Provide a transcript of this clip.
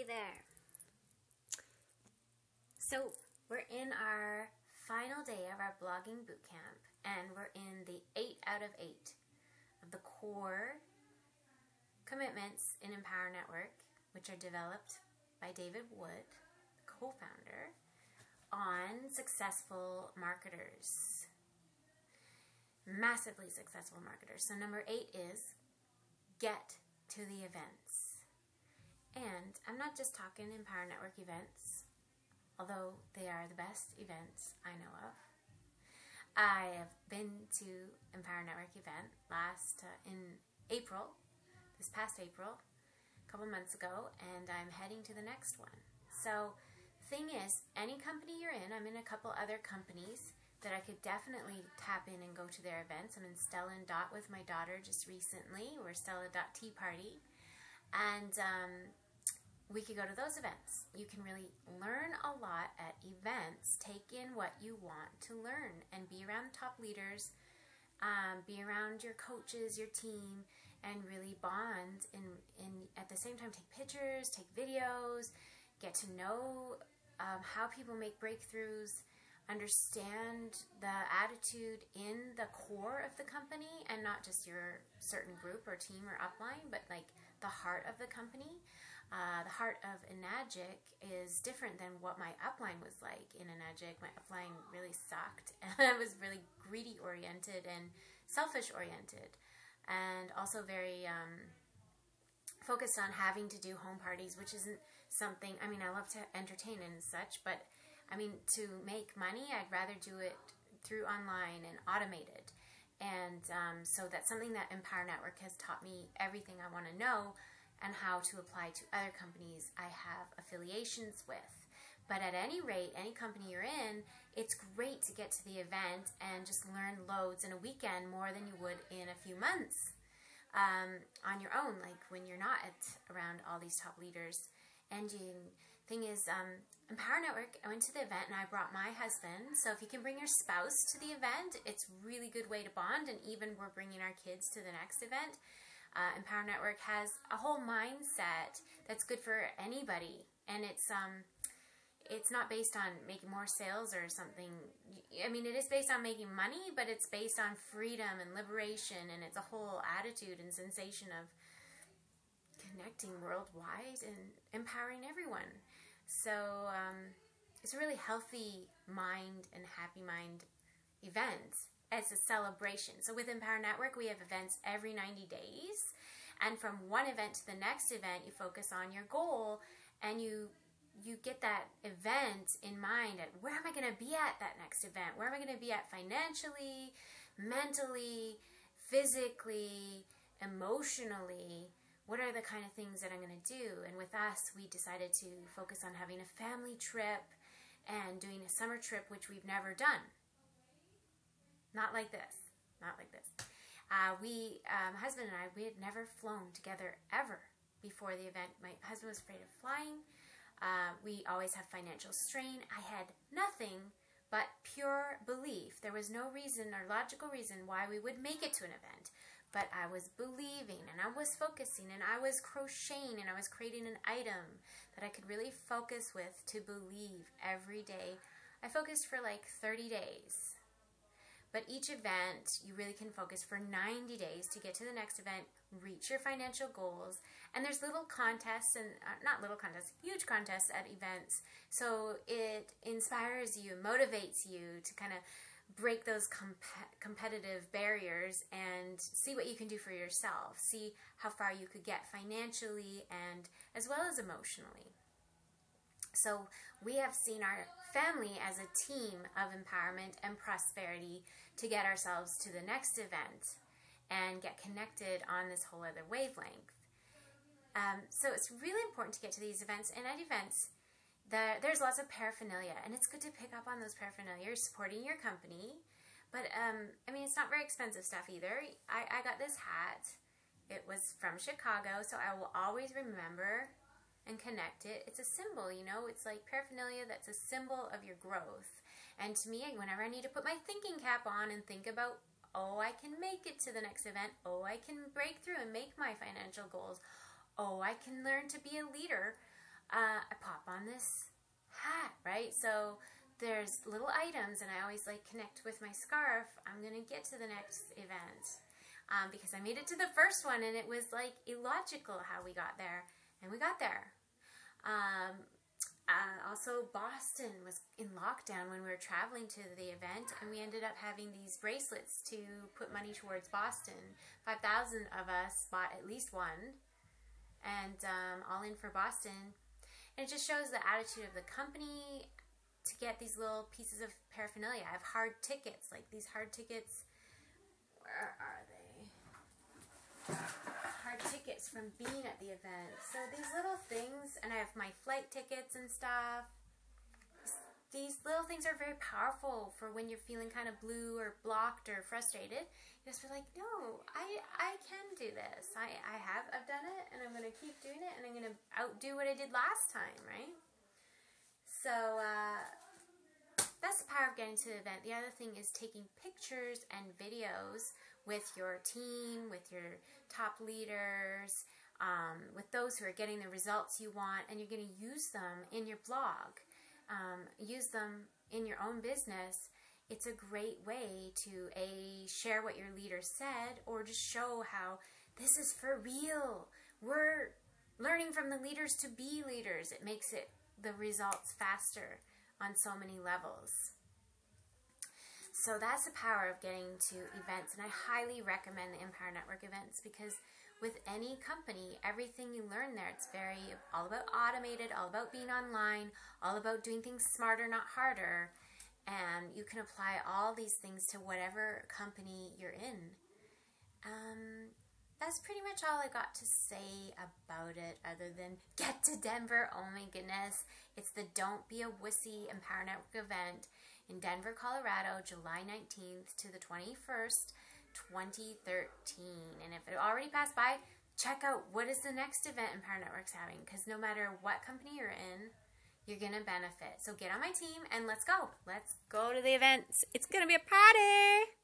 Hey there. So we're in our final day of our blogging bootcamp, and we're in the 8 out of 8 of the core commitments in Empower Network, which are developed by David Wood, the co-founder, on successful marketers. Massively successful marketers. So number 8 is get to the events. And I'm not just talking Empower Network events, although they are the best events I know of. I have been to Empower Network event in April, this past April, a couple months ago, and I'm heading to the next one. So the thing is, any company you're in, I'm in a couple other companies that I could definitely tap in and go to their events. I'm in Stella and Dot with my daughter just recently. We're Stella Dot Tea Party. And we could go to those events. You can really learn a lot at events. Take in what you want to learn and be around the top leaders, be around your coaches, your team, and really bond and at the same time take pictures, take videos, get to know how people make breakthroughs, understand the attitude in the core of the company and not just your certain group or team or upline, but like the heart of the company. The heart of Enagic is different than what my upline was like in Enagic. My upline really sucked, and I was really greedy oriented and selfish oriented, and also very focused on having to do home parties, which isn't something, I mean, I love to entertain and such, but I mean, to make money, I'd rather do it through online and automated. And so that's something that Empower Network has taught me everything I want to know and how to apply to other companies I have affiliations with. But at any rate, any company you're in, it's great to get to the event and just learn loads in a weekend more than you would in a few months on your own, like when you're not around all these top leaders. And the thing is, Empower Network, I went to the event and I brought my husband. So if you can bring your spouse to the event, it's a really good way to bond. And even we're bringing our kids to the next event. Empower Network has a whole mindset that's good for anybody. And it's not based on making more sales or something. I mean, it is based on making money, but it's based on freedom and liberation. And it's a whole attitude and sensation of connecting worldwide and empowering everyone. So it's a really healthy mind and happy mind event. It's a celebration. So with Empower Network, we have events every 90 days. And from one event to the next event, you focus on your goal and you get that event in mind at where am I going to be at that next event? Where am I going to be at financially, mentally, physically, emotionally? What are the kind of things that I'm going to do? And with us, we decided to focus on having a family trip and doing a summer trip, which we've never done. Not like this. Not like this. Husband and I, we had never flown together ever before the event. My husband was afraid of flying. We always have financial strain. I had nothing but pure belief. There was no reason or logical reason why we would make it to an event. But I was believing and I was focusing and I was crocheting and I was creating an item that I could really focus with to believe every day. I focused for like 30 days. But each event, you really can focus for 90 days to get to the next event, reach your financial goals. And there's little contests, and not little contests, huge contests at events. So it inspires you, motivates you to kind of break those competitive barriers and see what you can do for yourself. See how far you could get financially and as well as emotionally. So we have seen our family as a team of empowerment and prosperity to get ourselves to the next event and get connected on this whole other wavelength. So it's really important to get to these events. And at events, there's lots of paraphernalia. And it's good to pick up on those paraphernalia. You're supporting your company. But, I mean, it's not very expensive stuff either. I got this hat. It was from Chicago, so I will always remember and connect it. It's a symbol, you know, it's like paraphernalia that's a symbol of your growth. And to me, whenever I need to put my thinking cap on and think about, oh, I can make it to the next event, oh, I can break through and make my financial goals, oh, I can learn to be a leader, I pop on this hat, right? So there's little items, and I always like connect with my scarf. I'm going to get to the next event because I made it to the first one, and it was like illogical how we got there, and we got there. Also, Boston was in lockdown when we were traveling to the event, and we ended up having these bracelets to put money towards Boston. 5,000 of us bought at least one, and all in for Boston. And it just shows the attitude of the company to get these little pieces of paraphernalia. I have hard tickets, like these hard tickets. Where are they? Hard tickets from being at the event. So these little things, and I have my flight tickets and stuff. These little things are very powerful for when you're feeling kind of blue or blocked or frustrated. You just be like, no, I can do this. I've done it, and I'm going to keep doing it, and I'm going to outdo what I did last time, right? So that's the power of getting to the event. The other thing is taking pictures and videos with your team, with your top leaders, with those who are getting the results you want, and you're going to use them in your blog, use them in your own business. It's a great way to share what your leader said, or just show how this is for real. We're learning from the leaders to be leaders. It makes the results faster on so many levels. So that's the power of getting to events, and I highly recommend the Empower Network events, because with any company, everything you learn there, it's all about automated, all about being online, all about doing things smarter, not harder, and you can apply all these things to whatever company you're in. That's pretty much all I got to say about it, other than get to Denver. Oh my goodness. It's the Don't Be a Wussy Empower Network event in Denver, Colorado, July 19th to the 21st, 2013. And if it already passed by, check out what is the next event Empower Network's having, because no matter what company you're in, you're going to benefit. So get on my team and let's go. Let's go to the events. It's going to be a party.